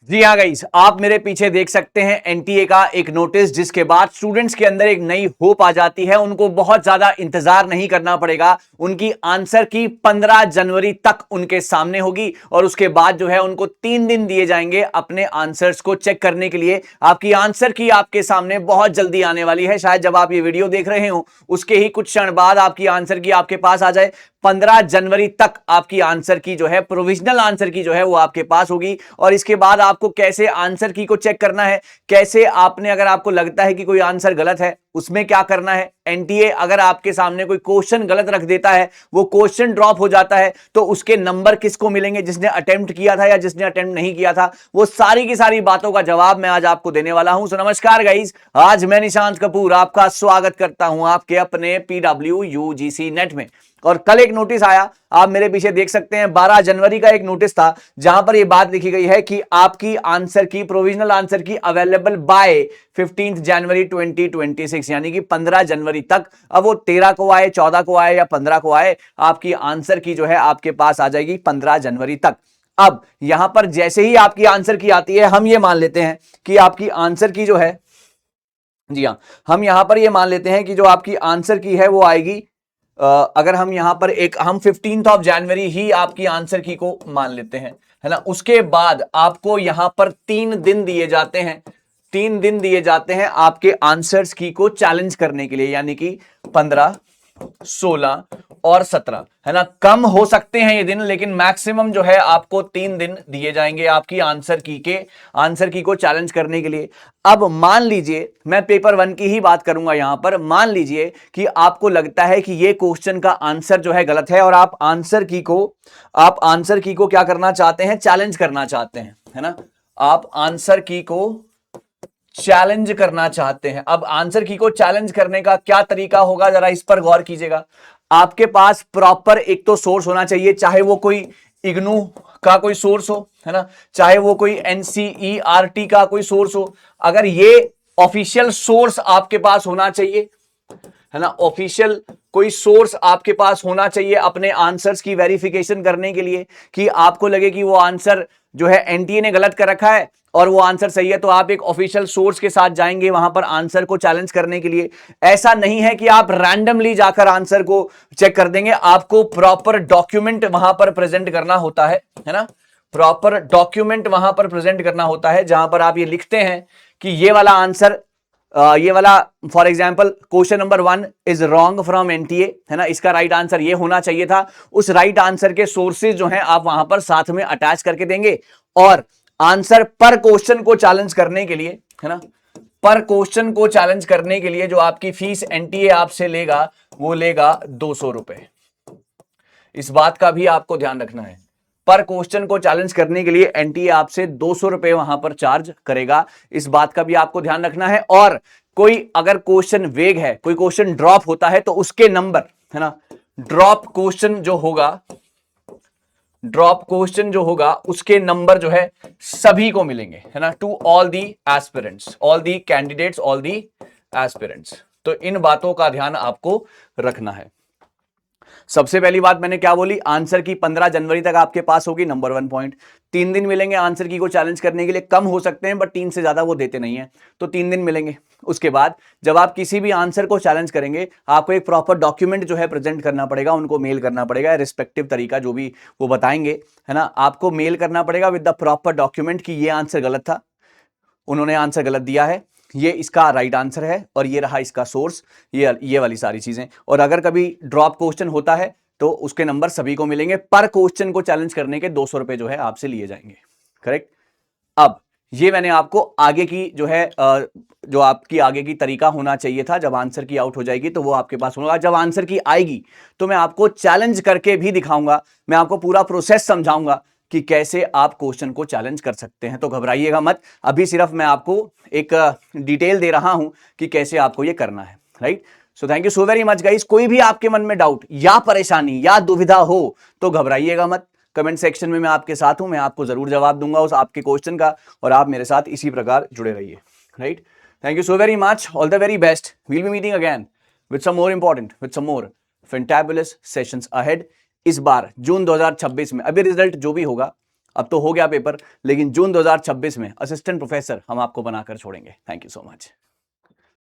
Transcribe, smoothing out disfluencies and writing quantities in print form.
जी हाँ गाइस, आप मेरे पीछे देख सकते हैं एनटीए का एक नोटिस, जिसके बाद स्टूडेंट्स के अंदर एक नई होप आ जाती है। उनको बहुत ज्यादा इंतजार नहीं करना पड़ेगा। उनकी आंसर की 15 जनवरी तक उनके सामने होगी और उसके बाद जो है उनको 3 दिन दिए जाएंगे अपने आंसर्स को चेक करने के लिए। आपकी आंसर की आपके सामने बहुत जल्दी आने वाली है। शायद जब आप ये वीडियो देख रहे हो उसके ही कुछ क्षण बाद आपकी आंसर की आपके पास आ जाए। 15 जनवरी तक आपकी आंसर की जो है, प्रोविजनल आंसर की जो है वो आपके पास होगी। और इसके बाद आपको कैसे आंसर की को चेक करना है, कैसे आपने, अगर आपको लगता है कि कोई आंसर गलत है, उसमें क्या करना है। एनटीए अगर आपके सामने कोई क्वेश्चन गलत रख देता है, वो क्वेश्चन ड्रॉप हो जाता है, तो उसके नंबर किसको मिलेंगे, जिसने अटेम्प्ट किया था या जिसने अटेम्प्ट नहीं किया था। वो सारी की सारी बातों का जवाब मैं आज आपको देने वाला हूं। सो नमस्कार गाइस, आज मैं निशांत कपूर आपका स्वागत करता हूं आपके अपने पीडब्ल्यू यूजीसी नेट में। और कल एक नोटिस आया, आप मेरे पीछे देख सकते हैं, 12 जनवरी का एक नोटिस था जहां पर यह बात लिखी गई है कि आपकी आंसर की, प्रोविजनल आंसर की अवेलेबल बाय 15 जनवरी 2026, यानी कि 15 जनवरी तक। अब वो 13 को आए, 14 को आए या 15 को आए, आपकी आंसर की जो है आपके पास आ जाएगी 15 जनवरी तक। अब यहां पर जैसे ही आपकी आंसर की आती है, हम ये मान लेते हैं कि आपकी आंसर की जो है, जी हां, हम यहां पर ये मान लेते हैं कि जो आपकी आंसर की है वो आएगी, अगर हम यहां पर हम 15 ऑफ जनवरी ही आपकी आंसर की को मान लेते हैं, है ना। उसके बाद आपको यहां पर 3 दिन दिए जाते हैं, 3 दिन दिए जाते हैं आपके आंसर्स की को चैलेंज करने के लिए, यानी कि 15, 16 और 17, है ना। कम हो सकते हैं ये दिन, लेकिन मैक्सिमम जो है आपको 3 दिन दिए जाएंगे आपकी आंसर की को चैलेंज करने के लिए। अब मान लीजिए, मैं पेपर 1 की ही बात करूंगा यहां पर, मान लीजिए कि आपको लगता है कि ये क्वेश्चन का आंसर जो है गलत है और आप आंसर की को क्या करना चाहते हैं, चैलेंज करना चाहते हैं, है ना। आप आंसर की को चैलेंज करना चाहते हैं। अब आंसर की को चैलेंज करने का क्या तरीका होगा, जरा इस पर गौर कीजिएगा। आपके पास प्रॉपर एक तो सोर्स होना चाहिए, चाहे वो कोई इग्नू का कोई सोर्स हो, है ना, चाहे वो कोई एनसीईआरटी का कोई सोर्स हो। अगर ये ऑफिशियल सोर्स आपके पास होना चाहिए, है ना, ऑफिशियल कोई सोर्स आपके पास होना चाहिए अपने आंसर्स की वेरिफिकेशन करने के लिए, कि आपको लगे कि वो आंसर जो है एनटीए ने गलत कर रखा है और वो आंसर सही है, तो आप एक ऑफिशियल सोर्स के साथ जाएंगे वहां पर आंसर को चैलेंज करने के लिए। ऐसा नहीं है कि आप रैंडमली जाकर आंसर को चेक कर देंगे, आपको प्रॉपर डॉक्यूमेंट वहां पर प्रेजेंट करना होता है ना। प्रॉपर डॉक्यूमेंट वहां पर प्रेजेंट करना होता है, जहां पर आप ये लिखते हैं कि ये वाला आंसर, ये वाला, for example question number 1 is wrong from NTA, है ना, इसका राइट आंसर ये होना चाहिए था। उस राइट आंसर के सोर्सेज जो हैं आप वहां पर साथ में अटैच करके देंगे। और आंसर पर क्वेश्चन को चैलेंज करने के लिए, है ना, पर क्वेश्चन को चैलेंज करने के लिए जो आपकी फीस एनटीए आपसे लेगा, वो लेगा 200 रुपए। इस बात का भी आपको ध्यान रखना है, पर क्वेश्चन को चैलेंज करने के लिए एनटीए आपसे 200 रुपए वहां पर चार्ज करेगा। इस बात का भी आपको ध्यान रखना है। और कोई अगर क्वेश्चन वेग है, कोई क्वेश्चन ड्रॉप होता है, तो उसके नंबर, है ना, ड्रॉप क्वेश्चन जो होगा उसके नंबर जो है सभी को मिलेंगे, है ना, to all the aspirants, all the candidates, all the aspirants. तो इन बातों का ध्यान आपको रखना है। सबसे पहली बात मैंने क्या बोली, आंसर की 15 जनवरी तक आपके पास होगी, नंबर 1 पॉइंट। 3 दिन मिलेंगे आंसर की को चैलेंज करने के लिए, कम हो सकते हैं बट 3 से ज्यादा वो देते नहीं है, तो 3 दिन मिलेंगे। उसके बाद जब आप किसी भी आंसर को चैलेंज करेंगे, आपको एक प्रॉपर डॉक्यूमेंट जो है प्रेजेंट करना पड़ेगा, उनको मेल करना पड़ेगा, रिस्पेक्टिव तरीका जो भी वो बताएंगे, है ना, आपको मेल करना पड़ेगा विद द प्रॉपर डॉक्यूमेंट कि ये आंसर गलत था, उन्होंने आंसर गलत दिया है, ये इसका राइट आंसर है और ये रहा इसका सोर्स, ये वाली सारी चीजें। और अगर कभी ड्रॉप क्वेश्चन होता है तो उसके नंबर सभी को मिलेंगे, पर क्वेश्चन को चैलेंज करने के 200 रुपए जो है आपसे लिए जाएंगे। करेक्ट। अब ये मैंने आपको आगे की जो है, जो आपकी आगे की तरीका होना चाहिए था, जब आंसर की आउट हो जाएगी तो वो आपके पास होगा। जब आंसर की आएगी तो मैं आपको चैलेंज करके भी दिखाऊंगा, मैं आपको पूरा प्रोसेस समझाऊंगा कि कैसे आप क्वेश्चन को चैलेंज कर सकते हैं। तो घबराइएगा मत, अभी सिर्फ मैं आपको एक डिटेल दे रहा हूं कि कैसे आपको ये करना है। Right. So thank you so very much guys. कोई भी आपके मन में डाउट या परेशानी या दुविधा हो तो घबराइएगा मत, कमेंट सेक्शन में मैं आपके साथ हूं, मैं आपको जरूर जवाब दूंगा उस आपके क्वेश्चन का, और आप मेरे साथ इसी प्रकार जुड़े रहिए। Right. Thank you so very much, all the very best, we'll be meeting again with some more important, with some more fantabulous sessions ahead. इस बार जून 2026 में, अभी रिजल्ट जो भी होगा अब तो हो गया पेपर, लेकिन जून 2026 में असिस्टेंट प्रोफेसर हम आपको बनाकर छोड़ेंगे। Thank you so much.